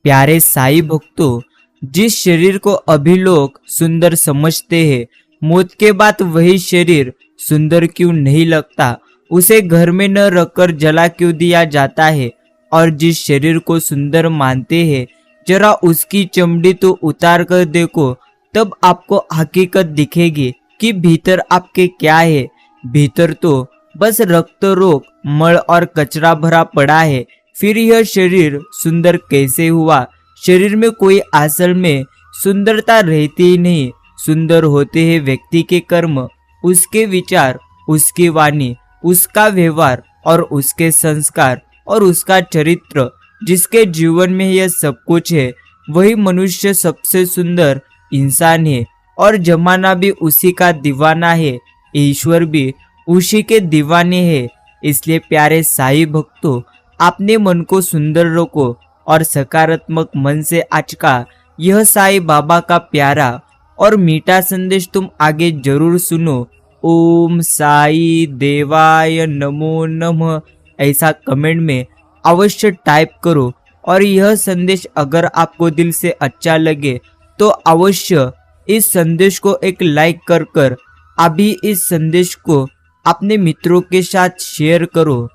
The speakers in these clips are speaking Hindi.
प्यारे साईं भक्तों, जिस शरीर को अभी लोग सुंदर समझते हैं, मौत के बाद वही शरीर सुंदर क्यों नहीं लगता? उसे घर में न रखकर जला क्यों दिया जाता है? और जिस शरीर को सुंदर मानते हैं, जरा उसकी चमड़ी तो उतार कर देखो, तब आपको हकीकत दिखेगी कि भीतर आपके क्या है। भीतर तो बस रक्त रोग, मल और कचरा भरा पड़ा है। फिर यह शरीर सुंदर कैसे हुआ? शरीर में कोई असल में सुंदरता रहती ही नहीं। सुंदर होते हैं व्यक्ति के कर्म, उसके विचार, उसकी वाणी, उसका व्यवहार और उसके संस्कार और उसका चरित्र। जिसके जीवन में यह सब कुछ है, वही मनुष्य सबसे सुंदर इंसान है। और जमाना भी उसी का दीवाना है, ईश्वर भी उसी के दीवाने हैं। इसलिए प्यारे साईं भक्तों, अपने मन को सुंदर रखो और सकारात्मक मन से आज का यह साईं बाबा का प्यारा और मीठा संदेश तुम आगे जरूर सुनो। ओम साई देवाय नमो नमः ऐसा कमेंट में अवश्य टाइप करो। और यह संदेश अगर आपको दिल से अच्छा लगे तो अवश्य इस संदेश को एक लाइक कर अभी इस संदेश को अपने मित्रों के साथ शेयर करो।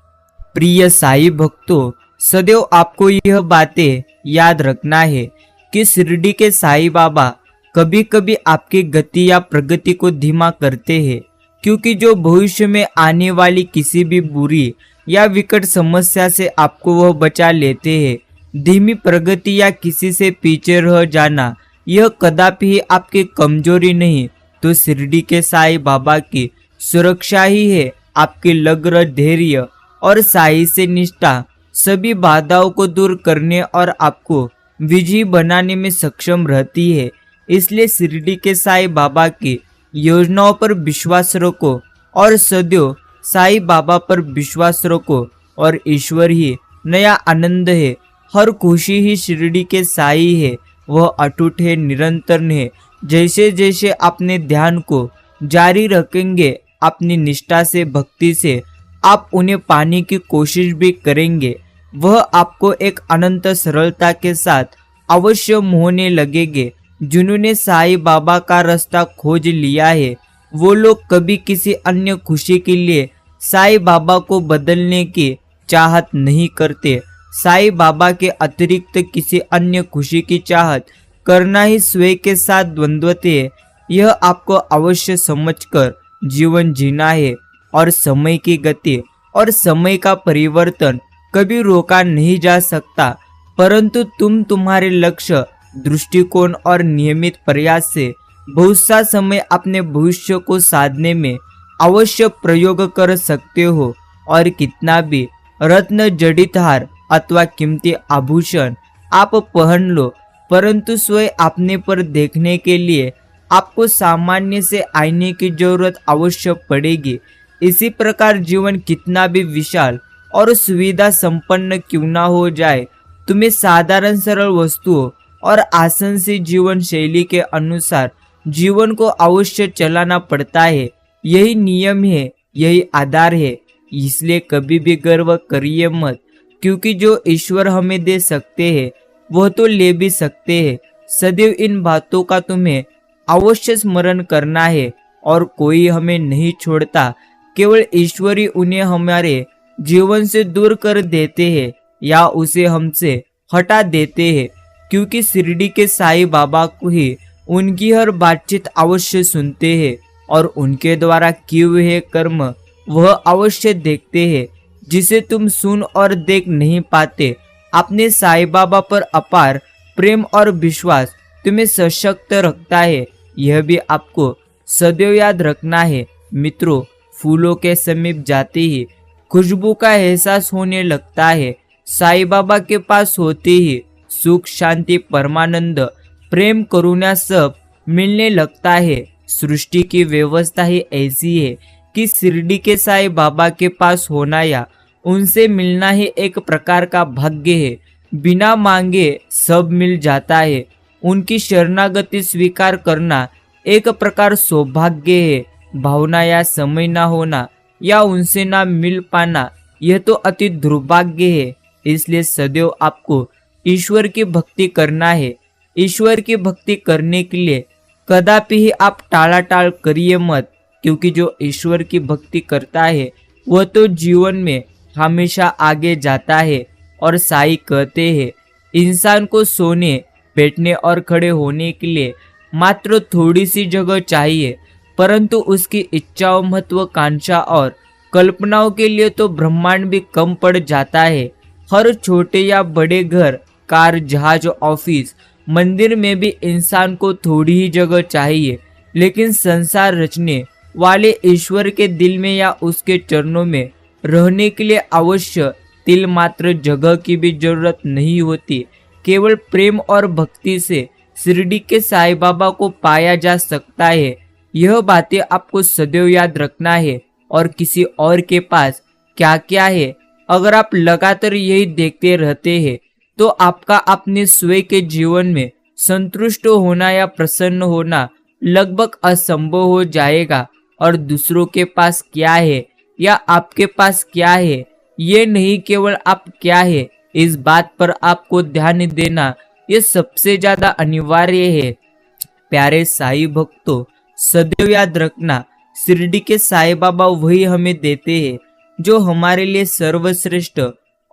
प्रिय साईं भक्तों, सदैव आपको यह बातें याद रखना है कि शिरडी के साईं बाबा कभी कभी आपकी गति या प्रगति को धीमा करते हैं, क्योंकि जो भविष्य में आने वाली किसी भी बुरी या विकट समस्या से आपको वह बचा लेते हैं। धीमी प्रगति या किसी से पीछे रह जाना यह कदापि आपकी कमजोरी नहीं, तो शिरडी के साईं बाबा की सुरक्षा ही है। आपके लग्न, धैर्य और साईं से निष्ठा सभी बाधाओं को दूर करने और आपको विजयी बनाने में सक्षम रहती है। इसलिए शिरडी के साईं बाबा की योजनाओं पर विश्वास रखो और सदैव साईं बाबा पर विश्वास रखो और ईश्वर ही नया आनंद है। हर खुशी ही शिरडी के साईं है, वह अटूट है, निरंतर है। जैसे जैसे अपने ध्यान को जारी रखेंगे, अपनी निष्ठा से, भक्ति से आप उन्हें पाने की कोशिश भी करेंगे, वह आपको एक अनंत सरलता के साथ अवश्य मोहने लगेंगे। जिन्होंने साईं बाबा का रास्ता खोज लिया है, वो लोग कभी किसी अन्य खुशी के लिए साईं बाबा को बदलने की चाहत नहीं करते। साईं बाबा के अतिरिक्त किसी अन्य खुशी की चाहत करना ही स्वयं के साथ द्वंद्वते है। यह आपको अवश्य समझकर जीवन जीना है। और समय की गति और समय का परिवर्तन कभी रोका नहीं जा सकता, परंतु तुम तुम्हारे लक्ष्य, दृष्टिकोण और नियमित प्रयास से बहुत सा समय अपने भविष्य को साधने में अवश्य प्रयोग कर सकते हो। और कितना भी रत्न जड़ित हार अथवा कीमती आभूषण आप पहन लो, परंतु स्वयं अपने पर देखने के लिए आपको सामान्य से आईने की जरूरत अवश्य पड़ेगी। इसी प्रकार जीवन कितना भी विशाल और सुविधा संपन्न क्यों ना हो जाए, तुम्हें साधारण सरल वस्तुओं और आसान सी जीवन शैली के अनुसार जीवन को अवश्य चलाना पड़ता है। यही नियम है, यही आधार है। इसलिए कभी भी गर्व करिए मत, क्योंकि जो ईश्वर हमें दे सकते हैं वह तो ले भी सकते हैं। सदैव इन बातों का तुम्हें अवश्य स्मरण करना है। और कोई हमें नहीं छोड़ता, केवल ईश्वर ही उन्हें हमारे जीवन से दूर कर देते हैं या उसे हमसे हटा देते हैं। क्योंकि शिरडी के साईं बाबा को ही उनकी हर बातचीत अवश्य सुनते हैं और उनके द्वारा किए हुए कर्म वह अवश्य देखते हैं, जिसे तुम सुन और देख नहीं पाते। अपने साईं बाबा पर अपार प्रेम और विश्वास तुम्हें सशक्त रखता है, यह भी आपको सदैव याद रखना है। मित्रों, फूलों के समीप जाते ही खुशबू का एहसास होने लगता है। साईं बाबा के पास होते ही सुख, शांति, परमानंद, प्रेम, करुणा सब मिलने लगता है। सृष्टि की व्यवस्था ही ऐसी है कि शिरडी के साईं बाबा के पास होना या उनसे मिलना ही एक प्रकार का भाग्य है। बिना मांगे सब मिल जाता है। उनकी शरणागति स्वीकार करना एक प्रकार सौभाग्य है। भावना या समय ना होना या उनसे ना मिल पाना, यह तो अति दुर्भाग्य है। इसलिए सदैव आपको ईश्वर की भक्ति करना है। ईश्वर की भक्ति करने के लिए कदापि ही आप टालाटाल करिए मत, क्योंकि जो ईश्वर की भक्ति करता है वह तो जीवन में हमेशा आगे जाता है। और साईं कहते हैं, इंसान को सोने, बैठने और खड़े होने के लिए मात्र थोड़ी सी जगह चाहिए, परंतु उसकी इच्छाओं, महत्वाकांक्षा और कल्पनाओं के लिए तो ब्रह्मांड भी कम पड़ जाता है। हर छोटे या बड़े घर, कार, जहाज, ऑफिस, मंदिर में भी इंसान को थोड़ी ही जगह चाहिए, लेकिन संसार रचने वाले ईश्वर के दिल में या उसके चरणों में रहने के लिए अवश्य तिल मात्र जगह की भी जरूरत नहीं होती। केवल प्रेम और भक्ति से शिरडी के साईं बाबा को पाया जा सकता है। यह बातें आपको सदैव याद रखना है। और किसी और के पास क्या क्या है, अगर आप लगातार यही देखते रहते हैं तो आपका अपने स्वयं के जीवन में संतुष्ट होना या प्रसन्न होना लगभग असंभव हो जाएगा। और दूसरों के पास क्या है या आपके पास क्या है, ये नहीं, केवल आप क्या है, इस बात पर आपको ध्यान देना ये सबसे ज्यादा अनिवार्य है। प्यारे साईं भक्तों, सदैव याद रखना, शिरडी के साईं बाबा वही हमें देते हैं जो हमारे लिए सर्वश्रेष्ठ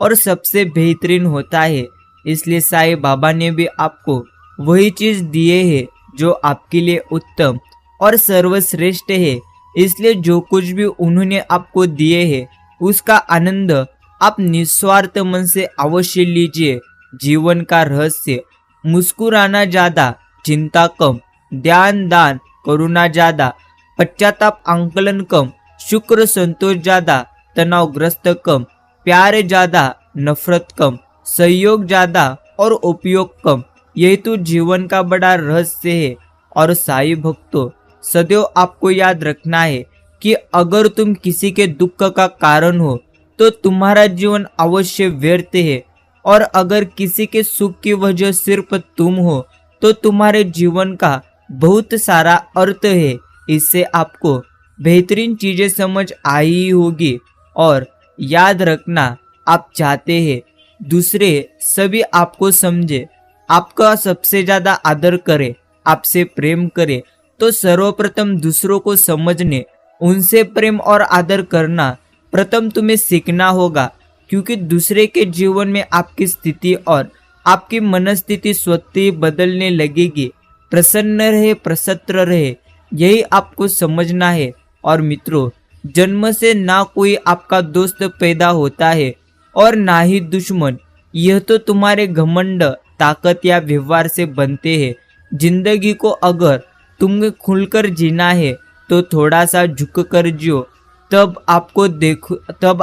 और सबसे बेहतरीन होता है। इसलिए साईं बाबा ने भी आपको वही चीज दिए है जो आपके लिए उत्तम और सर्वश्रेष्ठ है। इसलिए जो कुछ भी उन्होंने आपको दिए है उसका आनंद आप निस्वार्थ मन से अवश्य लीजिए। जीवन का रहस्य, मुस्कुराना ज्यादा, चिंता कम, ध्यान दान, करुणा ज्यादा, पश्चाताप आंकलन कम, शुक्र संतोष ज्यादा, तनावग्रस्त कम, प्यार ज्यादा, नफरत कम, सहयोग ज्यादा और उपयोग कम। यही तो जीवन का बड़ा रहस्य है। और साईं भक्तों, सदैव आपको याद रखना है कि अगर तुम किसी के दुख का कारण हो तो तुम्हारा जीवन अवश्य व्यर्थ है, और अगर किसी के सुख की वजह सिर्फ तुम हो तो तुम्हारे जीवन का बहुत सारा अर्थ है। इससे आपको बेहतरीन चीजें समझ आई होगी। और याद रखना, आप चाहते हैं दूसरे सभी आपको समझे, आपका सबसे ज्यादा आदर करे, आपसे प्रेम करे, तो सर्वप्रथम दूसरों को समझने, उनसे प्रेम और आदर करना प्रथम तुम्हें सीखना होगा। क्योंकि दूसरे के जीवन में आपकी स्थिति और आपकी मनस्थिति स्वतः ही बदलने लगेगी। प्रसन्न रहे, प्रसन्न रहे, यही आपको समझना है। और मित्रों, जन्म से ना कोई आपका दोस्त पैदा होता है और ना ही दुश्मन। यह तो तुम्हारे घमंड, ताकत या व्यवहार से बनते हैं। जिंदगी को अगर तुम्हें खुलकर जीना है तो थोड़ा सा झुक कर जियो, तब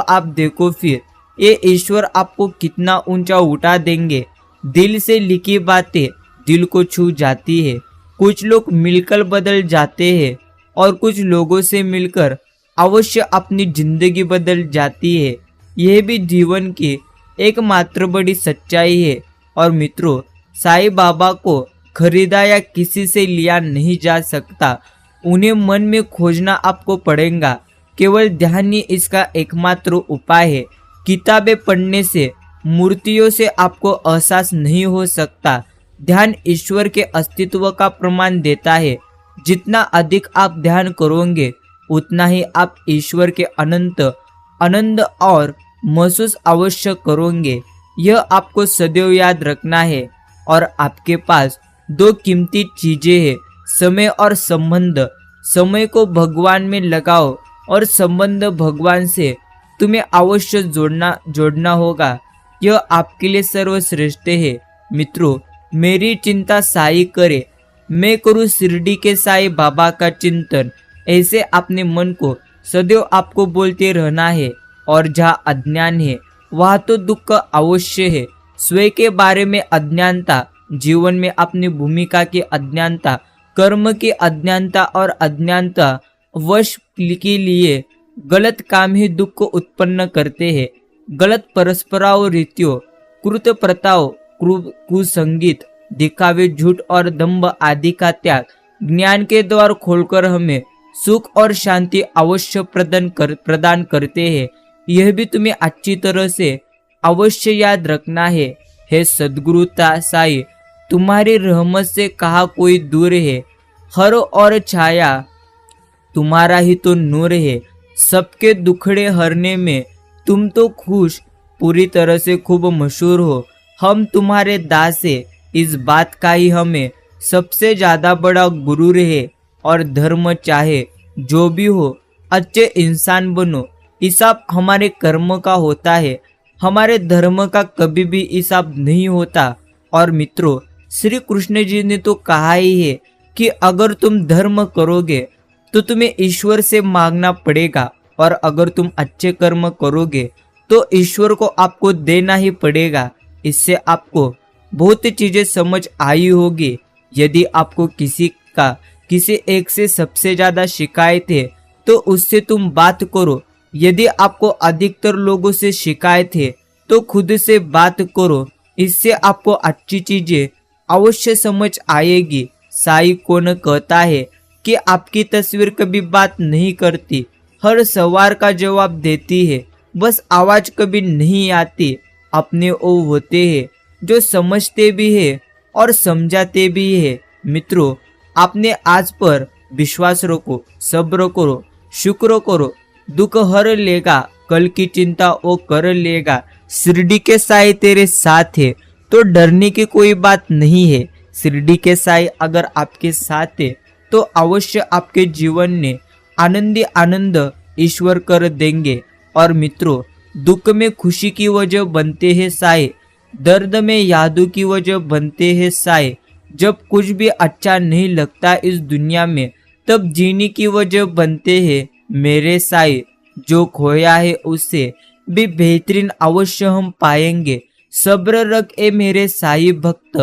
आप देखो फिर ये ईश्वर आपको कितना ऊंचा उठा देंगे। दिल से लिखी बातें दिल को छू जाती है। कुछ लोग मिलकर बदल जाते हैं और कुछ लोगों से मिलकर अवश्य अपनी जिंदगी बदल जाती है। यह भी जीवन की एकमात्र बड़ी सच्चाई है। और मित्रों, साईं बाबा को खरीदा या किसी से लिया नहीं जा सकता, उन्हें मन में खोजना आपको पड़ेगा। केवल ध्यान ही इसका एकमात्र उपाय है। किताबें पढ़ने से, मूर्तियों से आपको एहसास नहीं हो सकता। ध्यान ईश्वर के अस्तित्व का प्रमाण देता है। जितना अधिक आप ध्यान करोगे उतना ही आप ईश्वर के अनंत आनंद और महसूस अवश्य करोगे। यह आपको सदैव याद रखना है। और आपके पास दो कीमती चीजें हैं, समय और संबंध। समय को भगवान में लगाओ और संबंध भगवान से तुम्हें अवश्य जोड़ना होगा। यह आपके लिए सर्वश्रेष्ठ है। मित्रों, मेरी चिंता साईं करे, मैं करूँ शिरडी के साईं बाबा का चिंतन, ऐसे अपने मन को सदैव आपको बोलते रहना है। और जहाँ अज्ञान है वहाँ तो दुख अवश्य है। स्वयं के बारे में अज्ञानता, जीवन में अपनी भूमिका की अज्ञानता, कर्म की अज्ञानता और अज्ञानता वश के लिए गलत काम ही दुख को उत्पन्न करते हैं। गलत परस्पराओं, रीतियों, कृत प्रथाओं, कुसंगीत, दिखावे, झूठ और दंभ आदि का त्याग ज्ञान के द्वार खोलकर हमें सुख और शांति अवश्य प्रदान करते हैं। यह भी तुम्हें अच्छी तरह से अवश्य याद रखना है। हे सद्गुरुता साई, तुम्हारी रहमत से कहाँ कोई दूर है। हर और छाया तुम्हारा ही तो नूर है। सबके दुखड़े हरने में तुम तो खुश पूरी तरह से खूब मशहूर हो। हम तुम्हारे दास है, इस बात का ही हमें सबसे ज्यादा बड़ा गुरूर है। और धर्म चाहे जो भी हो, अच्छे इंसान बनो। हिसाब हमारे कर्म का होता है, हमारे धर्म का कभी भी हिसाब नहीं होता। और मित्रों, श्री कृष्ण जी ने तो कहा ही है कि अगर तुम धर्म करोगे तो तुम्हें ईश्वर से मांगना पड़ेगा, और अगर तुम अच्छे कर्म करोगे तो ईश्वर को आपको देना ही पड़ेगा। इससे आपको बहुत चीजें समझ आई होगी। यदि आपको किसी एक से सबसे ज्यादा शिकायत है तो उससे तुम बात करो। यदि आपको अधिकतर लोगों से शिकायत है तो खुद से बात करो। इससे आपको अच्छी चीजें अवश्य समझ आएगी। साई कौन कहता है कि आपकी तस्वीर कभी बात नहीं करती, हर सवाल का जवाब देती है, बस आवाज कभी नहीं आती। अपने वो होते हैं जो समझते भी है और समझाते भी है। मित्रों, आपने आज पर विश्वास रखो, सब्र करो, शुक्र करो। दुख हर लेगा, कल की चिंता वो कर लेगा। शिरडी के साई तेरे साथ है तो डरने की कोई बात नहीं है। शिरडी के साई अगर आपके साथ है तो अवश्य आपके जीवन में आनंद ईश्वर कर देंगे। और मित्रों, दुख में खुशी की वजह बनते हैं साई, दर्द में यादों की वजह बनते हैं साई। जब कुछ भी अच्छा नहीं लगता इस दुनिया में, तब जीने की वजह बनते हैं मेरे साई। जो खोया है उससे भी बेहतरीन अवश्य हम पाएंगे। सब्र रख ए मेरे साई भक्त,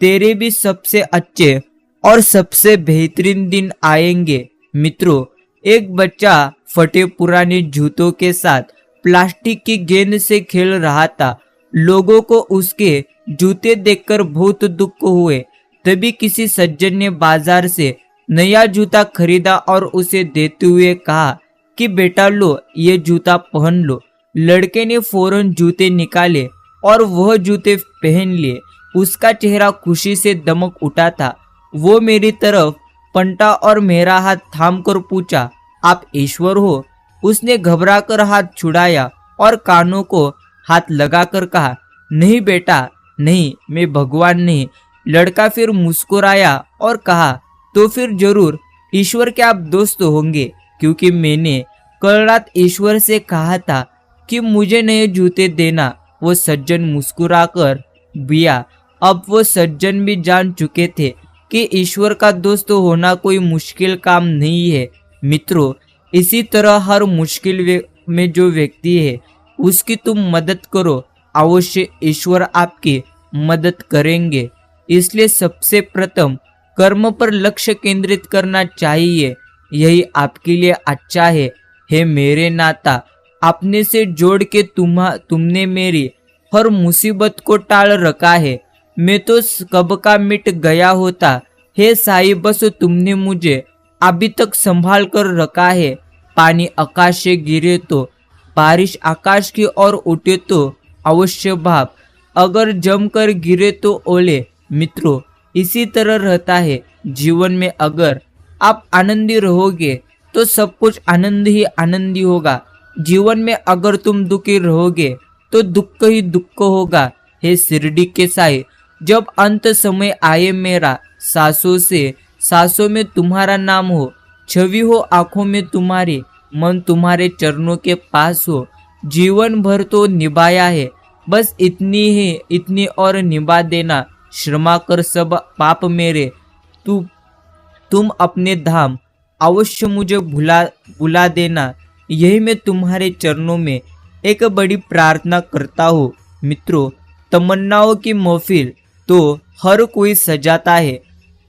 तेरे भी सबसे अच्छे और सबसे बेहतरीन दिन आएंगे। मित्रों, एक बच्चा फटे पुराने जूतों के साथ प्लास्टिक की गेंद से खेल रहा था। लोगों को उसके जूते देखकर बहुत दुख हुए। तभी किसी सज्जन ने बाजार से नया जूता खरीदा और उसे देते हुए कहा कि बेटा लो, ये जूता पहन लो। लड़के ने फौरन जूते निकाले और वह जूते पहन लिए। उसका चेहरा खुशी से दमक उठा था। वो मेरी तरफ पलटा और मेरा हाथ थाम कर पूछा, आप ईश्वर हो? उसने घबराकर हाथ छुड़ाया और कानों को हाथ लगाकर कहा, नहीं बेटा नहीं, मैं भगवान नहीं। लड़का फिर मुस्कुराया और कहा, तो फिर जरूर ईश्वर के आप दोस्त होंगे, क्योंकि मैंने कल रात ईश्वर से कहा था कि मुझे नए जूते देना। वो सज्जन मुस्कुराकर बिया। अब वो सज्जन भी जान चुके थे कि ईश्वर का दोस्त होना कोई मुश्किल काम नहीं है। मित्रों, इसी तरह हर मुश्किल में जो व्यक्ति है उसकी तुम मदद करो, अवश्य ईश्वर आपकी मदद करेंगे। इसलिए सबसे प्रथम कर्म पर लक्ष्य केंद्रित करना चाहिए, यही आपके लिए अच्छा है। हे मेरे नाता, अपने से जोड़ के तुमने मेरी हर मुसीबत को टाल रखा है। मैं तो कब का मिट गया होता। हे साईं, बस तुमने मुझे अभी तक संभाल कर रखा है। पानी आकाश से गिरे तो, बारिश आकाश की ओर उठे तो अवश्य भाप, अगर जमकर गिरे तो ओले। मित्रों, इसी तरह रहता है जीवन में। अगर आप आनंदी रहोगे तो सब कुछ आनंद ही आनंदी होगा। जीवन में अगर तुम दुखी रहोगे तो दुख ही दुख होगा। हे शिरडी के साई, जब अंत समय आए मेरा, सांसों में तुम्हारा नाम हो, छवि हो आंखों में तुम्हारी, मन तुम्हारे चरणों के पास हो। जीवन भर तो निभाया है, बस इतनी और निभा देना। क्षमा कर सब पाप मेरे, तुम अपने धाम अवश्य मुझे बुला देना। यही मैं तुम्हारे चरणों में एक बड़ी प्रार्थना करता हूँ। मित्रों, तमन्नाओं की महफिल तो हर कोई सजाता है,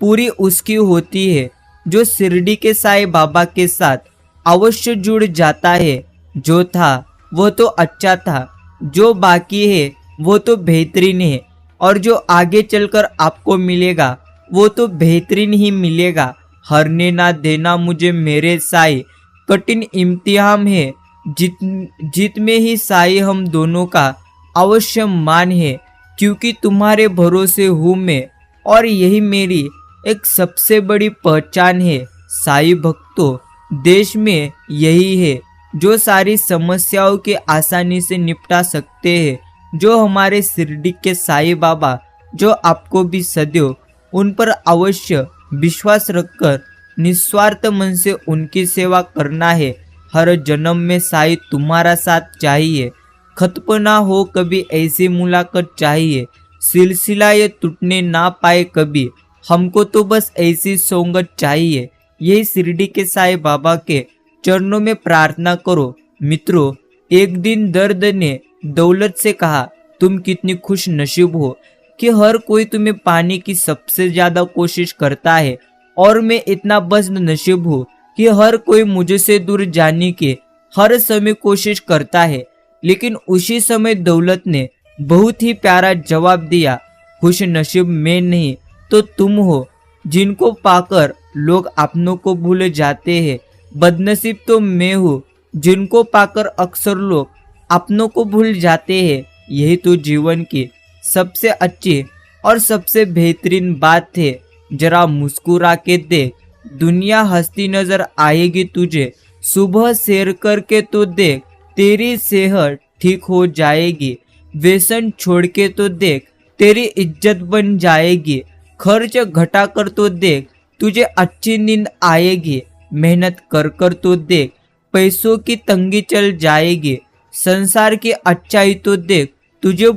पूरी उसकी होती है जो शिरडी के साईं बाबा के साथ अवश्य जुड़ जाता है। जो था वो तो अच्छा था, जो बाकी है वो तो बेहतरीन है, और जो आगे चलकर आपको मिलेगा वो तो बेहतरीन ही मिलेगा। हारने ना देना मुझे मेरे साईं, कठिन इम्तिहान है, जीत में ही साईं हम दोनों का अवश्य मान है। क्योंकि तुम्हारे भरोसे हूँ मैं, और यही मेरी एक सबसे बड़ी पहचान है। साई भक्तों, देश में यही है जो सारी समस्याओं के आसानी से निपटा सकते हैं, जो हमारे शिरडी के साई बाबा, जो आपको भी सदैव उन पर अवश्य विश्वास रखकर निस्वार्थ मन से उनकी सेवा करना है। हर जन्म में साई तुम्हारा साथ चाहिए, खत्म ना हो कभी ऐसी मुलाकात चाहिए, सिलसिला ये टूटने ना पाए कभी, हमको तो बस ऐसी सोंगत चाहिए। यही शिरडी के साई बाबा के चरणों में प्रार्थना करो। मित्रों, एक दिन दर्द ने दौलत से कहा, तुम कितनी खुश नसीब हो कि हर कोई तुम्हें पाने की सबसे ज्यादा कोशिश करता है, और मैं इतना बदनसीब हूँ कि हर कोई मुझसे दूर जाने की हर समय कोशिश करता है। लेकिन उसी समय दौलत ने बहुत ही प्यारा जवाब दिया, खुश नसीब मैं नहीं तो तुम हो, जिनको पाकर लोग अपनों को भूल जाते हैं। बदनसीब तो मैं हूँ, जिनको पाकर अक्सर लोग अपनों को भूल जाते हैं। यही तो जीवन की सबसे अच्छी और सबसे बेहतरीन बात है। जरा मुस्कुरा के देख, दुनिया हंसती नजर आएगी तुझे। सुबह सैर करके तो देख, तेरी सेहत ठीक हो जाएगी। व्यसन छोड़ के तो देख, तेरी इज्जत बन जाएगी। खर्च घटा कर तो देख, तुझे अच्छी नींद आएगी। मेहनत कर कर तो देख, पैसों की तंगी चल जाएगी। संसार की अच्छाई तो देख, तुझे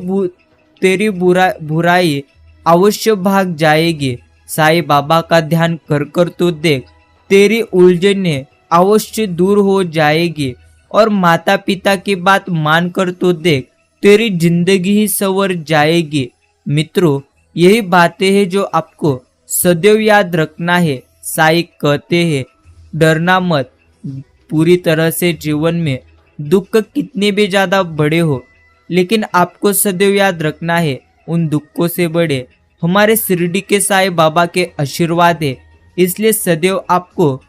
तेरी बुराई अवश्य भाग जाएगी। साईं बाबा का ध्यान कर कर तो देख, तेरी उलझने अवश्य दूर हो जाएगी। और माता पिता की बात मान कर तो देख, तेरी जिंदगी ही संवर जाएगी। मित्रों, यही बातें हैं जो आपको सदैव याद रखना है। साईं कहते हैं, डरना मत। पूरी तरह से जीवन में दुख कितने भी ज्यादा बड़े हो, लेकिन आपको सदैव याद रखना है, उन दुखों से बड़े हमारे शिरडी के साईं बाबा के आशीर्वाद है। इसलिए सदैव आपको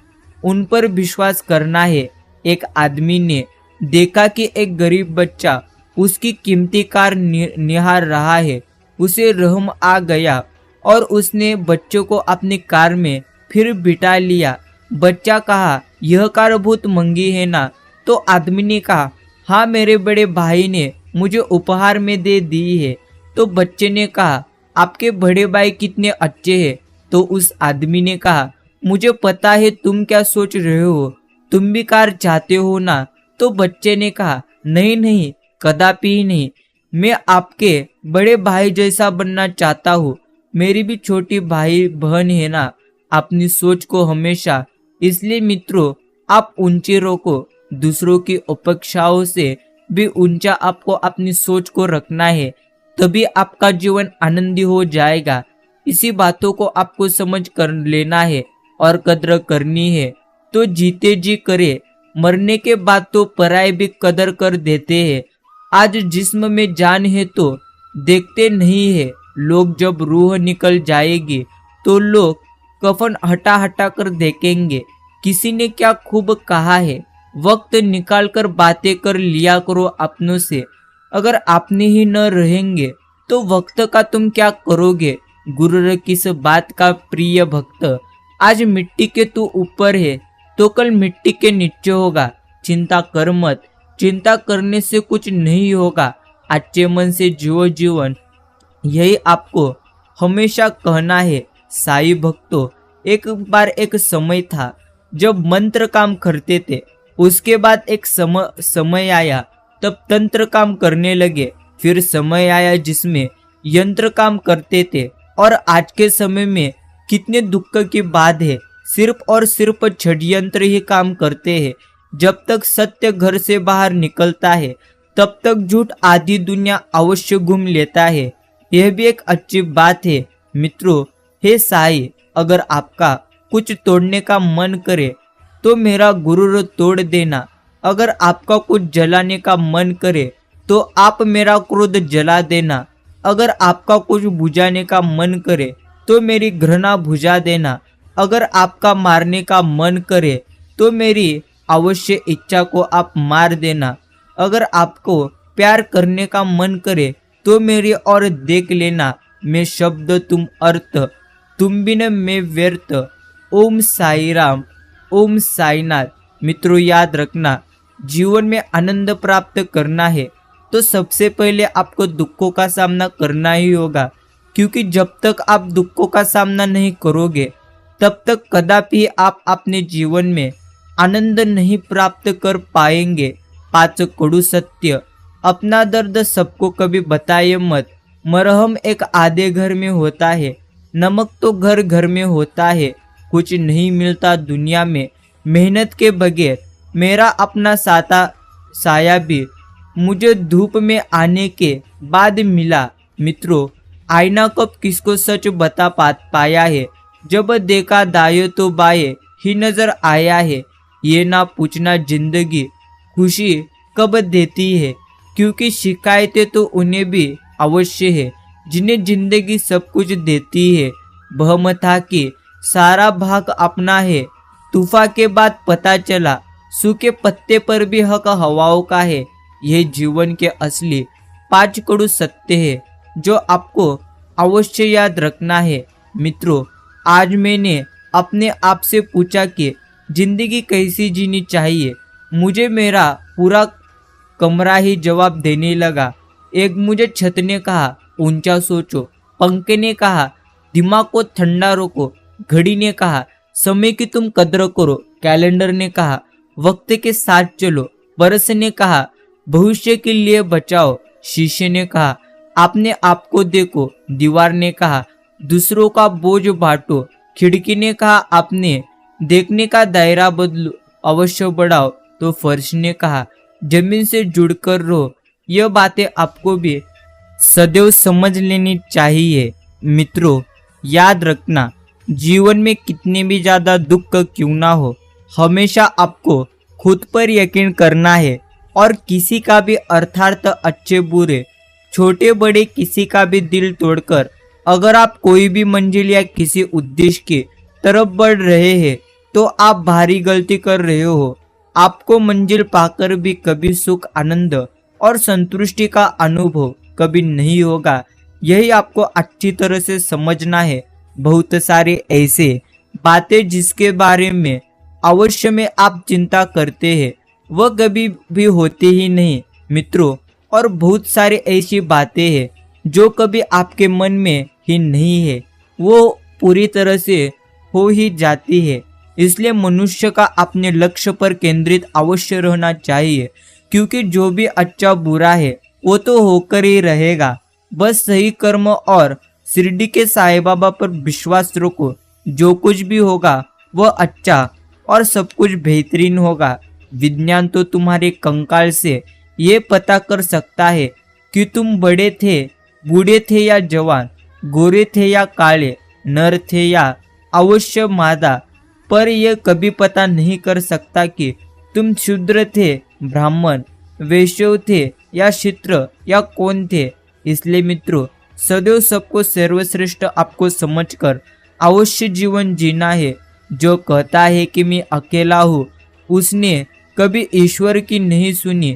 उन पर विश्वास करना है। एक आदमी ने देखा कि एक गरीब बच्चा उसकी कीमती कार निहार रहा है। उसे रहम आ गया और उसने बच्चों को अपनी कार में फिर बिठा लिया। बच्चा कहा, यह कार बहुत महंगी है ना? तो आदमी ने कहा, हाँ, मेरे बड़े भाई ने मुझे उपहार में दे दी है। तो बच्चे ने कहा, आपके बड़े भाई कितने अच्छे हैं। तो उस आदमी ने कहा, मुझे पता है तुम क्या सोच रहे हो, तुम भी कार चाहते हो ना? तो बच्चे ने कहा, नहीं नहीं, कदापि नहीं, मैं आपके बड़े भाई जैसा बनना चाहता हूँ। मेरी भी छोटी भाई बहन है ना। अपनी सोच को हमेशा इसलिए मित्रों आप ऊंची रखो, दूसरों की अपेक्षाओं से भी ऊंचा आपको अपनी सोच को रखना है, तभी आपका जीवन आनंदी हो जाएगा। इसी बातों को आपको समझ कर लेना है और कद्र करनी है। तो जीते जी करे, मरने के बाद तो पराये भी कदर कर देते हैं। आज जिस्म में जान है तो देखते नहीं है लोग, जब रूह निकल जाएगी तो लोग कफन हटा हटा कर देखेंगे। किसी ने क्या खूब कहा है, वक्त निकाल कर बातें कर लिया करो अपनों से। अगर आपने ही न रहेंगे तो वक्त का तुम क्या करोगे? गुरु किस बात का प्रिय भक्त, आज मिट्टी के तू ऊपर है तो कल मिट्टी के नीचे होगा। चिंता कर मत, चिंता करने से कुछ नहीं होगा। अच्छे मन से जियो जीवन, यही आपको हमेशा कहना है। साई भक्तों, एक बार एक समय था जब मंत्र काम करते थे, उसके बाद एक समय आया तब तंत्र काम करने लगे। फिर समय आया जिसमें यंत्र काम करते थे। और आज के समय में कितने दुख की बात है, सिर्फ और सिर्फ षड्यंत्र ही काम करते हैं। जब तक सत्य घर से बाहर निकलता है तब तक झूठ आधी दुनिया अवश्य घूम लेता है। यह भी एक अच्छी बात है। मित्रों, हे साई, अगर आपका कुछ तोड़ने का मन करे तो मेरा गुरूर तोड़ देना। अगर आपका कुछ जलाने का मन करे तो आप मेरा क्रोध जला देना। अगर आपका कुछ बुझाने का मन करे तो मेरी घृणा बुझा देना। अगर आपका मारने का मन करे तो मेरी अवश्य इच्छा को आप मार देना। अगर आपको प्यार करने का मन करे तो मेरी ओर देख लेना। मैं शब्द तुम अर्थ, तुम बिन मैं व्यर्थ। ओम साई राम, ओम साईनाथ। मित्रों याद रखना, जीवन में आनंद प्राप्त करना है तो सबसे पहले आपको दुखों का सामना करना ही होगा, क्योंकि जब तक आप दुखों का सामना नहीं करोगे तब तक कदापि आप अपने जीवन में आनंद नहीं प्राप्त कर पाएंगे। 5 कड़ू सत्य, अपना दर्द सबको कभी बताए मत। मरहम एक आधे घर में होता है, नमक तो घर घर में होता है। कुछ नहीं मिलता दुनिया में मेहनत के बगैर। मेरा अपना साया भी मुझे धूप में आने के बाद मिला। मित्रों, आईना कब किसको सच बता पाया है? जब देखा दाएं तो बाएं ही नजर आया है। ये ना पूछना जिंदगी खुशी कब देती है, क्योंकि शिकायतें तो उन्हें भी अवश्य है जिन्हें जिंदगी सब कुछ देती है। बहम था कि सारा भाग अपना है, तूफान के बाद पता चला सूखे पत्ते पर भी हक हवाओं का है। यह जीवन के असली 5 कड़ू सत्य है जो आपको अवश्य याद रखना है। मित्रों, आज मैंने अपने आप से पूछा कि जिंदगी कैसी जीनी चाहिए। मुझे मेरा पूरा कमरा ही जवाब देने लगा। एक मुझे छत ने कहा ऊंचा सोचो, पंखे ने कहा दिमाग को ठंडा रखो, घड़ी ने कहा समय की तुम कदर करो, कैलेंडर ने कहा वक्त के साथ चलो, बरस ने कहा भविष्य के लिए बचाओ, शीशे ने कहा अपने आप को देखो, दीवार ने कहा दूसरों का बोझ बांटो, खिड़की ने कहा अपने देखने का दायरा बदलो, अवश्य बढ़ाओ, तो फर्श ने कहा जमीन से जुड़कर रहो। यह बातें आपको भी सदैव समझ लेनी चाहिए। मित्रों, याद रखना, जीवन में कितने भी ज्यादा दुख क्यों ना हो, हमेशा आपको खुद पर यकीन करना है और किसी का भी अर्थात अच्छे बुरे छोटे बड़े किसी का भी दिल तोड़कर अगर आप कोई भी मंजिल या किसी उद्देश्य की तरफ बढ़ रहे हैं तो आप भारी गलती कर रहे हो। आपको मंजिल पाकर भी कभी सुख आनंद और संतुष्टि का अनुभव कभी नहीं होगा। यही आपको अच्छी तरह से समझना है। बहुत सारे ऐसे बातें जिसके बारे में अवश्य में आप चिंता करते हैं वह कभी भी होती ही नहीं मित्रों, और बहुत सारे ऐसी बातें हैं जो कभी आपके मन में ही नहीं है वो पूरी तरह से हो ही जाती है। इसलिए मनुष्य का अपने लक्ष्य पर केंद्रित अवश्य रहना चाहिए, क्योंकि जो भी अच्छा बुरा है वो तो होकर ही रहेगा। बस सही कर्म और शिरडी के साईं बाबा पर विश्वास रखो। जो कुछ भी होगा वह अच्छा और सब कुछ बेहतरीन होगा। विज्ञान तो तुम्हारे कंकाल से ये पता कर सकता है कि तुम बड़े थे, बूढ़े थे या जवान, गोरे थे या काले, नर थे या अवश्य मादा, पर यह कभी पता नहीं कर सकता कि तुम शूद्र थे, ब्राह्मण, वैश्य थे या क्षत्रिय या कौन थे। इसलिए मित्रों, सदैव सबको सर्वश्रेष्ठ आपको समझकर अवश्य जीवन जीना है। जो कहता है कि मैं अकेला हूँ उसने कभी ईश्वर की नहीं सुनी।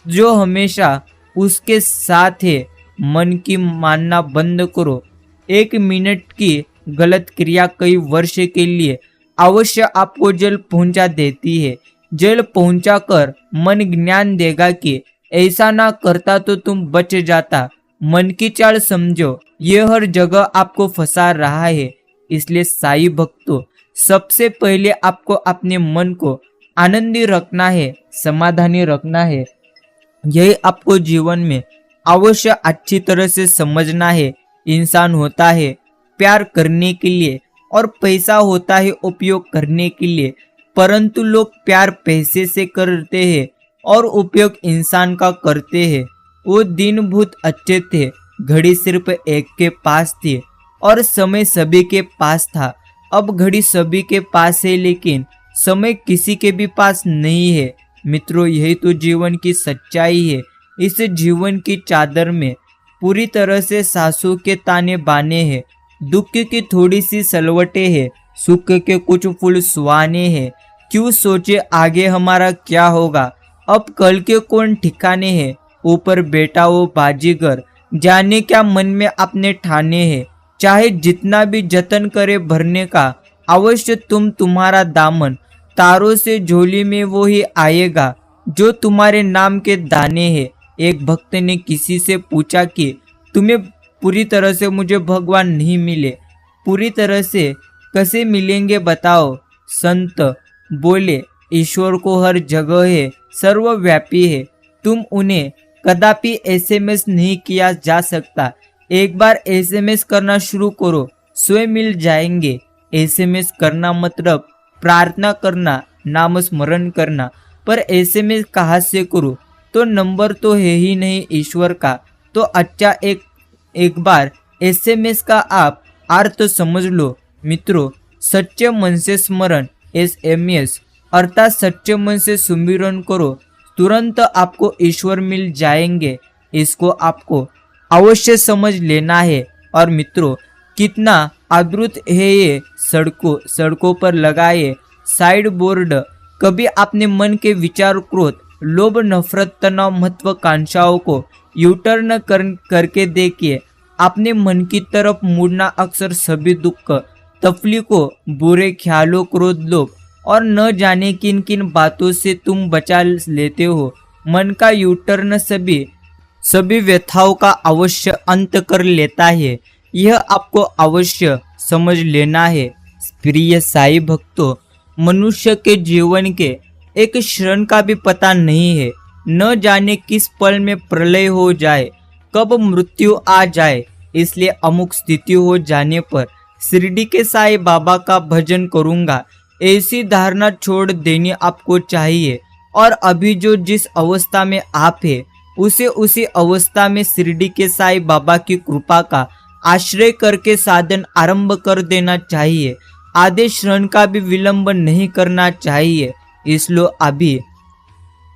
जो हमेशा उसके साथ है मन की मानना बंद करो। 1 मिनट की गलत क्रिया कई वर्ष के लिए अवश्य आपको जेल पहुंचा देती है। जेल पहुंचा कर मन ज्ञान देगा कि ऐसा ना करता तो तुम बच जाता। मन की चाल समझो, यह हर जगह आपको फंसा रहा है। इसलिए साई भक्तों, सबसे पहले आपको अपने मन को आनंदी रखना है, समाधानी रखना है। यही आपको जीवन में अवश्य अच्छी तरह से समझना है। इंसान होता है प्यार करने के लिए और पैसा होता है उपयोग करने के लिए, परंतु लोग प्यार पैसे से करते हैं और उपयोग इंसान का करते हैं। वो दिन बहुत अच्छे थे, घड़ी सिर्फ एक के पास थी और समय सभी के पास था। अब घड़ी सभी के पास है लेकिन समय किसी के भी पास नहीं है। मित्रों, यही तो जीवन की सच्चाई है। इस जीवन की चादर में पूरी तरह से सासों के ताने बाने हैं, दुख की थोड़ी सी सलवटें हैं, सुख के कुछ फूल सुहाने हैं। क्यों सोचे आगे हमारा क्या होगा, अब कल के कौन ठिकाने हैं। ऊपर बैठा वो बाजीगर, जाने क्या मन में अपने ठाने हैं, चाहे जितना भी जतन करे भरने का, अवश्य तुम्हारा दामन तारों से झोली में वो ही आएगा जो तुम्हारे नाम के दाने हैं। एक भक्त ने किसी से पूछा कि तुम्हें पूरी तरह से मुझे भगवान नहीं मिले, पूरी तरह से कैसे मिलेंगे बताओ। संत बोले, ईश्वर को हर जगह है, सर्वव्यापी है, तुम उन्हें कदापि एसएमएस नहीं किया जा सकता। एक बार एसएमएस करना शुरू करो, स्वयं मिल जाएंगे। एसएमएस करना मतलब प्रार्थना करना, नाम स्मरण करना, पर एसएमएस कहाँ से करूँ? तो नंबर तो है ही नहीं ईश्वर का। तो अच्छा, एक बार एसएमएस का आप अर्थ समझ लो मित्रों। सच्चे मन से स्मरण, एसएमएस अर्थात सच्चे मन से सुमिरन करो, तुरंत आपको ईश्वर मिल जाएंगे। इसको आपको अवश्य समझ लेना है। और मित्रों, कितना अद्भुत है ये सड़कों पर लगाए साइड बोर्ड। कभी अपने मन के विचार, क्रोध, लोभ, नफरत, तनाव, महत्वाकांक्षाओं को यूटर्न करके देखिए। अपने मन की तरफ मुड़ना अक्सर सभी दुख, तकलीफों, बुरे ख्यालों, क्रोध, लोभ और न जाने किन किन बातों से तुम बचा लेते हो। मन का यूटर्न सभी व्यथाओं का अवश्य अंत कर लेता है। यह आपको अवश्य समझ लेना है। प्रिय साईं भक्तों, मनुष्य के जीवन के एक क्षण का भी पता नहीं है। न जाने किस पल में प्रलय हो जाए, कब मृत्यु आ जाए। इसलिए अमुक स्थिति हो जाने पर शिरडी के साईं बाबा का भजन करूंगा, ऐसी धारणा छोड़ देनी आपको चाहिए। और अभी जो जिस अवस्था में आप है, उसी अवस्था में शिरडी के साईं बाबा की कृपा का आश्रय करके साधन आरंभ कर देना चाहिए। आधे क्षण का भी विलंब नहीं करना चाहिए। इसलिए अभी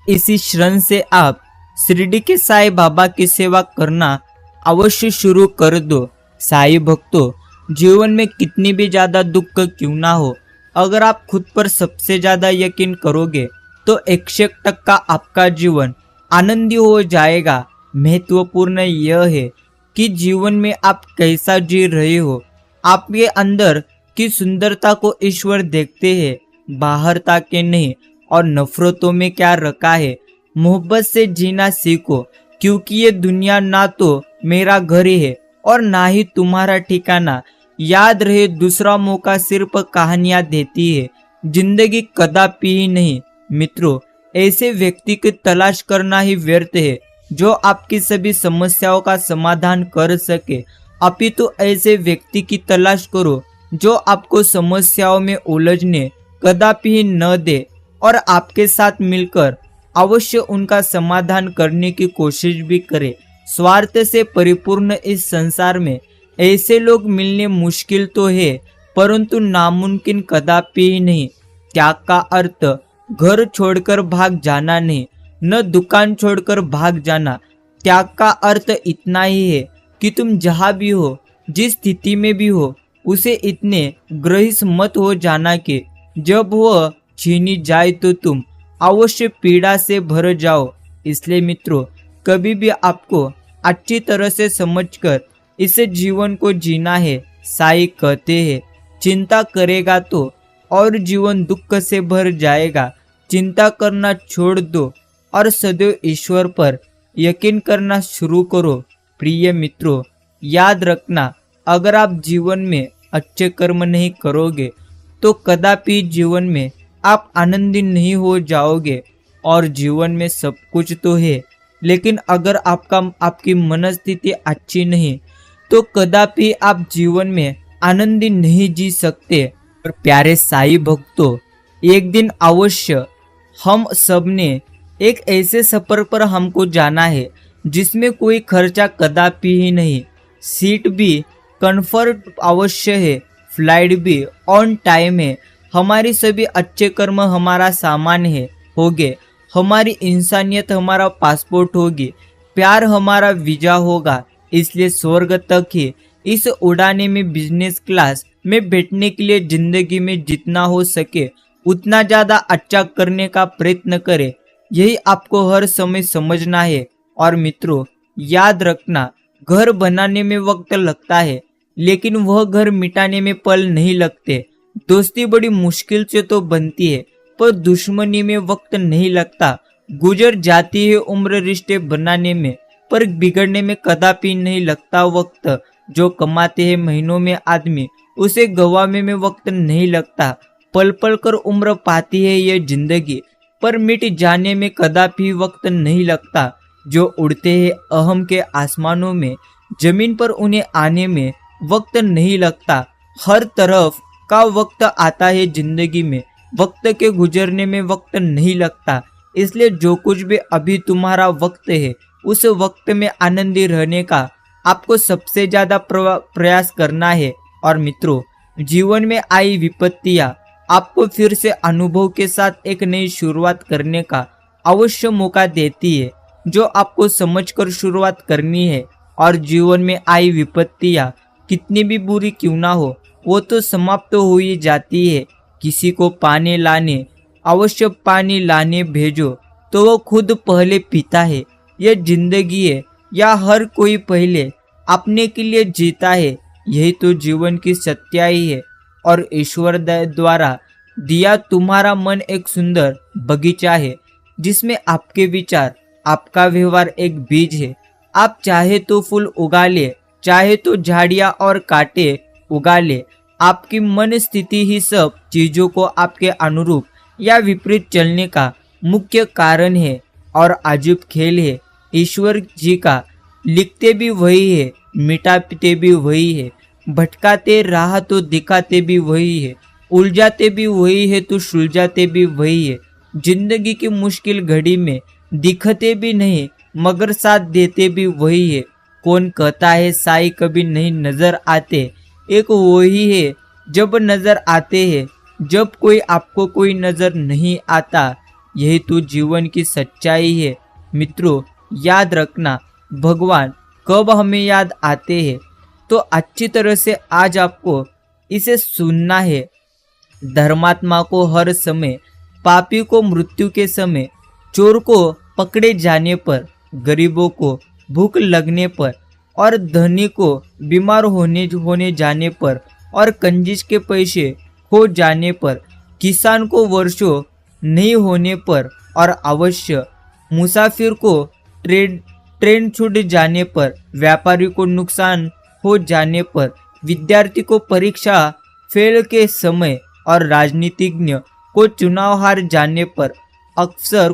इसी क्षण से आप शिरडी के साईं बाबा की सेवा करना अवश्य शुरू कर दो। साईं भक्तों, जीवन में कितनी भी ज्यादा दुख क्यों ना हो, अगर आप खुद पर सबसे ज्यादा यकीन करोगे तो 100% आपका जीवन आनंदी हो जाएगा। महत्वपूर्ण यह है कि जीवन में आप कैसा जी रहे हो। आपके अंदर की सुंदरता को ईश्वर देखते हैं, बाहर ताके नहीं। और नफरतों में क्या रखा है, मोहब्बत से जीना सीखो, क्योंकि ये दुनिया ना तो मेरा घर है और ना ही तुम्हारा ठिकाना। याद रहे, दूसरा मौका सिर्फ कहानियां देती है, जिंदगी कदापि ही नहीं। मित्रों, ऐसे व्यक्ति की तलाश करना ही व्यर्थ है जो आपकी सभी समस्याओं का समाधान कर सके। अपितु ऐसे व्यक्ति की तलाश करो जो आपको समस्याओं में उलझने कदापि ही न दे और आपके साथ मिलकर अवश्य उनका समाधान करने की कोशिश भी करे। स्वार्थ से परिपूर्ण इस संसार में ऐसे लोग मिलने मुश्किल तो है, परंतु नामुमकिन कदापि ही नहीं। त्याग का अर्थ घर छोड़कर भाग जाना नहीं, न दुकान छोड़कर भाग जाना। त्याग का अर्थ इतना ही है कि तुम जहाँ भी हो, जिस स्थिति में भी हो, उसे इतने ग्रहित मत हो जाना कि जब वह छीनी जाए तो तुम अवश्य पीड़ा से भर जाओ। इसलिए मित्रों, कभी भी आपको अच्छी तरह से समझकर इस जीवन को जीना है। साईं कहते हैं, चिंता करेगा तो और जीवन दुख से भर जाएगा। चिंता करना छोड़ दो और सदैव ईश्वर पर यकीन करना शुरू करो। प्रिय मित्रों, याद रखना, अगर आप जीवन में अच्छे कर्म नहीं करोगे तो कदापि जीवन में आप आनंदी नहीं हो जाओगे। और जीवन में सब कुछ तो है, लेकिन अगर आपकी मनस्थिति अच्छी नहीं तो कदापि आप जीवन में आनंदी नहीं जी सकते। और प्यारे साईं भक्तों, एक दिन अवश्य हम सब ने एक ऐसे सफर पर हमको जाना है जिसमें कोई खर्चा कदापि ही नहीं। सीट भी कंफर्ट अवश्य है, फ्लाइट भी ऑन टाइम है। हमारी सभी अच्छे कर्म हमारा सामान है होगे, हमारी इंसानियत हमारा पासपोर्ट होगी, प्यार हमारा वीजा होगा। इसलिए स्वर्ग तक ही इस उड़ाने में बिजनेस क्लास में बैठने के लिए जिंदगी में जितना हो सके उतना ज्यादा अच्छा करने का प्रयत्न करें। यही आपको हर समय समझना है। और मित्रों, याद रखना, घर बनाने में वक्त लगता है, लेकिन वह घर मिटाने में पल नहीं लगते। दोस्ती बड़ी मुश्किल से तो बनती है, पर दुश्मनी में वक्त नहीं लगता। गुजर जाती है उम्र रिश्ते बनाने में, पर बिगड़ने में कदापि नहीं लगता वक्त। जो कमाते हैं महीनों में आदमी, उसे गंवाने में वक्त नहीं लगता। पल पल कर उम्र पाती है ये जिंदगी, पर मिट जाने में कदापि वक्त नहीं लगता। जो उड़ते हैं अहम के आसमानों में, जमीन पर उन्हें आने में वक्त नहीं लगता। हर तरफ का वक्त आता है जिंदगी में, वक्त के गुजरने में वक्त नहीं लगता। इसलिए जो कुछ भी अभी तुम्हारा वक्त है, उस वक्त में आनंदी रहने का आपको सबसे ज्यादा प्रयास करना है। और मित्रों, जीवन में आई विपत्तियां आपको फिर से अनुभव के साथ एक नई शुरुआत करने का अवश्य मौका देती है, जो आपको समझकर शुरुआत करनी है। और जीवन में आई विपत्तियां कितनी भी बुरी क्यों ना हो, वो तो समाप्त हो ही जाती है। किसी को पानी लाने अवश्य पानी लाने भेजो, तो वो खुद पहले पीता है। यह जिंदगी है, या हर कोई पहले अपने के लिए जीता है। यही तो जीवन की सच्चाई है। और ईश्वर द्वारा दिया तुम्हारा मन एक सुंदर बगीचा है, जिसमें आपके विचार, आपका व्यवहार एक बीज है। आप चाहे तो फूल उगा ले, चाहे तो झाड़ियां और कांटे उगा ले। आपकी मन स्थिति ही सब चीजों को आपके अनुरूप या विपरीत चलने का मुख्य कारण है। और अजीब खेल है ईश्वर जी का, लिखते भी वही है, मिटाते भी वही है, भटकाते राह तो दिखाते भी वही है, उलझाते भी वही है तो सुलझाते भी वही है। जिंदगी की मुश्किल घड़ी में दिखते भी नहीं, मगर साथ देते भी वही है। कौन कहता है साई कभी नहीं नजर आते, एक वही है जब नजर आते हैं, जब कोई आपको कोई नजर नहीं आता। यही तो जीवन की सच्चाई है। मित्रों, याद रखना, भगवान कब हमें याद आते हैं, तो अच्छी तरह से आज आपको इसे सुनना है। धर्मात्मा को हर समय, पापी को मृत्यु के समय, चोर को पकड़े जाने पर, गरीबों को भूख लगने पर, और धनी को बीमार होने जाने पर, और कंजूस के पैसे खो जाने पर, किसान को वर्षों नहीं होने पर, और अवश्य मुसाफिर को ट्रेन छूट जाने पर, व्यापारी को नुकसान हो जाने पर, विद्यार्थी को परीक्षा फेल के समय, और राजनीतिज्ञ को चुनाव हार जाने पर, अफसर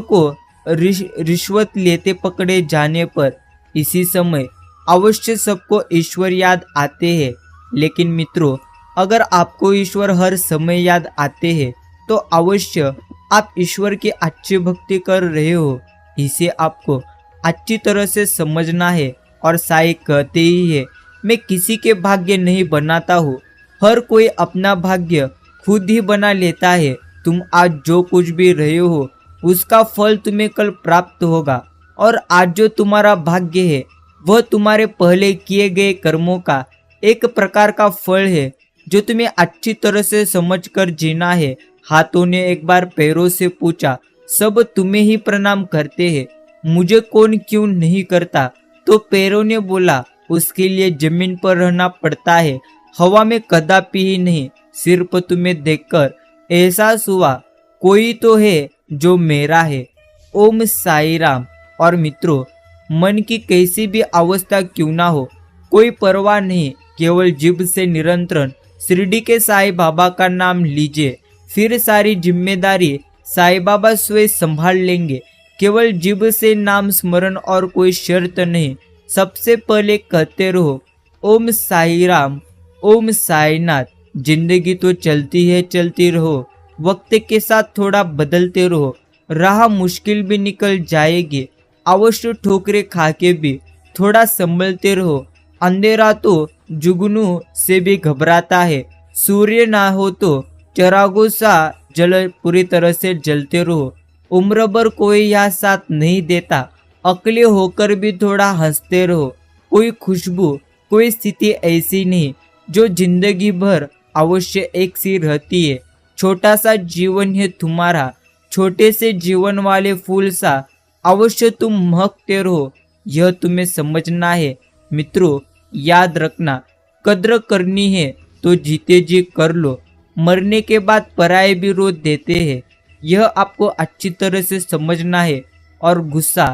को रिश्वत लेते पकड़े जाने पर, इसी समय अवश्य सबको ईश्वर याद आते हैं। लेकिन मित्रों, अगर आपको ईश्वर हर समय याद आते हैं, तो अवश्य आप ईश्वर की अच्छी भक्ति कर रहे हो। इसे आपको अच्छी तरह से समझना है। और साईं कहते ही है, मैं किसी के भाग्य नहीं बनाता हूँ, हर कोई अपना भाग्य खुद ही बना लेता है। तुम आज जो कुछ भी रहे हो, उसका फल तुम्हें कल प्राप्त होगा। और आज जो तुम्हारा भाग्य है, वह तुम्हारे पहले किए गए कर्मों का एक प्रकार का फल है, जो तुम्हें अच्छी तरह से समझकर जीना है। हाथों ने एक बार पैरों से पूछा, सब तुम्हें ही प्रणाम करते हैं, मुझे कौन क्यों नहीं करता? तो पैरों ने बोला, उसके लिए जमीन पर रहना पड़ता है, हवा में कदापि ही नहीं। सिर पर तुम्हें देखकर एहसास हुआ, कोई तो है जो मेरा है। ओम साई राम। और मित्रों, मन की कैसी भी अवस्था क्यों ना हो, कोई परवाह नहीं, केवल जीभ से निरंतर शिरडी के साईं बाबा का नाम लीजिए, फिर सारी जिम्मेदारी साईं बाबा स्वयं संभाल लेंगे। केवल जीभ से नाम स्मरण और कोई शर्त नहीं। सबसे पहले कहते रहो, ओम साई राम, ओम साईनाथ। जिंदगी तो चलती है, चलती रहो, वक्त के साथ थोड़ा बदलते रहो, राह मुश्किल भी निकल जाएगी, अवश्य ठोकरें खा के भी थोड़ा संभलते रहो। अंधेरा तो जुगनू से भी घबराता है, सूर्य ना हो तो चरागों सा जल पूरी तरह से जलते रहो। उम्र भर कोई यह साथ नहीं देता, अकेले होकर भी थोड़ा हंसते रहो। कोई खुशबू, कोई स्थिति ऐसी नहीं जो जिंदगी भर अवश्य एक सी रहती है। छोटा सा जीवन है तुम्हारा, छोटे से जीवन वाले फूल सा अवश्य तुम महकते रहो। यह तुम्हें समझना है। मित्रों, याद रखना, कद्र करनी है तो जीते जी कर लो, मरने के बाद पराये भी रोज देते हैं। यह आपको अच्छी तरह से समझना है। और गुस्सा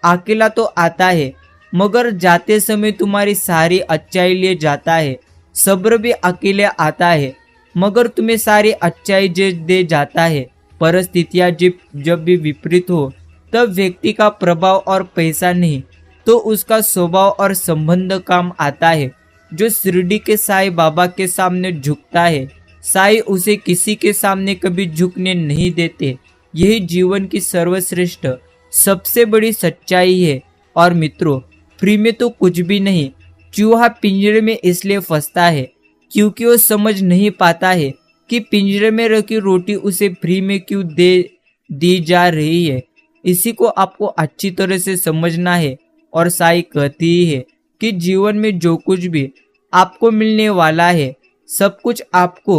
अकेला तो आता है, मगर जाते समय तुम्हारी सारी अच्छाई ले जाता है। सब्र भी अकेले आता है, मगर तुम्हें सारी अच्छाई दे जाता है। परिस्थितियां जब भी विपरीत हो, तब व्यक्ति का प्रभाव और पैसा नहीं तो उसका स्वभाव और संबंध काम आता है। जो शिरडी के साईं बाबा के सामने झुकता है, साईं उसे किसी के सामने कभी झुकने नहीं देते। यही जीवन की सर्वश्रेष्ठ सबसे बड़ी सच्चाई है। और मित्रों, फ्री में तो कुछ भी नहीं। चूहा पिंजरे में इसलिए फंसता है क्योंकि वो समझ नहीं पाता है कि पिंजरे में रखी रोटी उसे फ्री में क्यों दी जा रही है। इसी को आपको अच्छी तरह से समझना है। और साईं कहती है कि जीवन में जो कुछ भी आपको मिलने वाला है, सब कुछ आपको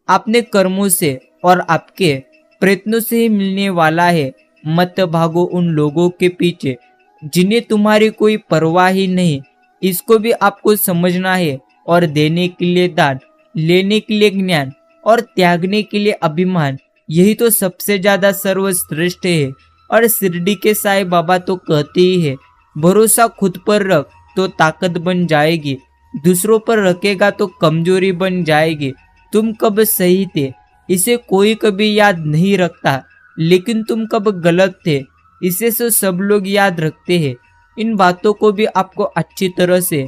अपने कर्मों से और आपके प्रयत्नों से ही मिलने वाला है। मत भागो उन लोगों के पीछे जिन्हें तुम्हारी कोई परवाह ही नहीं। इसको भी आपको समझना है। और देने के लिए दान, लेने के लिए ज्ञान और त्यागने के लिए अभिमान, यही तो सबसे ज्यादा सर्वश्रेष्ठ है। और शिरडी के साईं बाबा तो कहते ही है, भरोसा खुद पर रख तो ताकत बन जाएगी, दूसरों पर रखेगा तो कमजोरी बन जाएगी। तुम कब सही थे इसे कोई कभी याद नहीं रखता, लेकिन तुम कब गलत थे इसे तो सब लोग याद रखते हैं। इन बातों को भी आपको अच्छी तरह से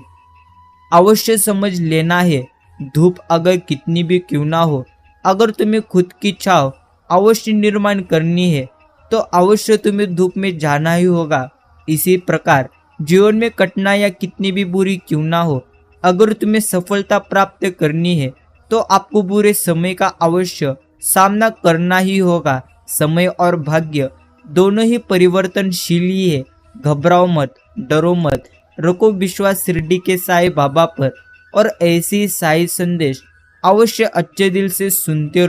अवश्य समझ लेना है। धूप अगर कितनी भी क्यों ना हो, अगर तुम्हें खुद की छाव अवश्य निर्माण करनी है तो अवश्य तुम्हें धूप में जाना ही होगा। इसी प्रकार जीवन में कठिनाइयां कितनी भी बुरी क्यों ना हो, अगर तुम्हें सफलता प्राप्त करनी है तो आपको बुरे समय का अवश्य सामना करना ही होगा। समय और भाग्य दोनों ही परिवर्तनशील ही है। घबराओ मत, डरो मत, रखो विश्वास शिरडी के साईं बाबा पर। और ऐसी साईं संदेश अवश्य अच्छे दिल से सुनते रहो।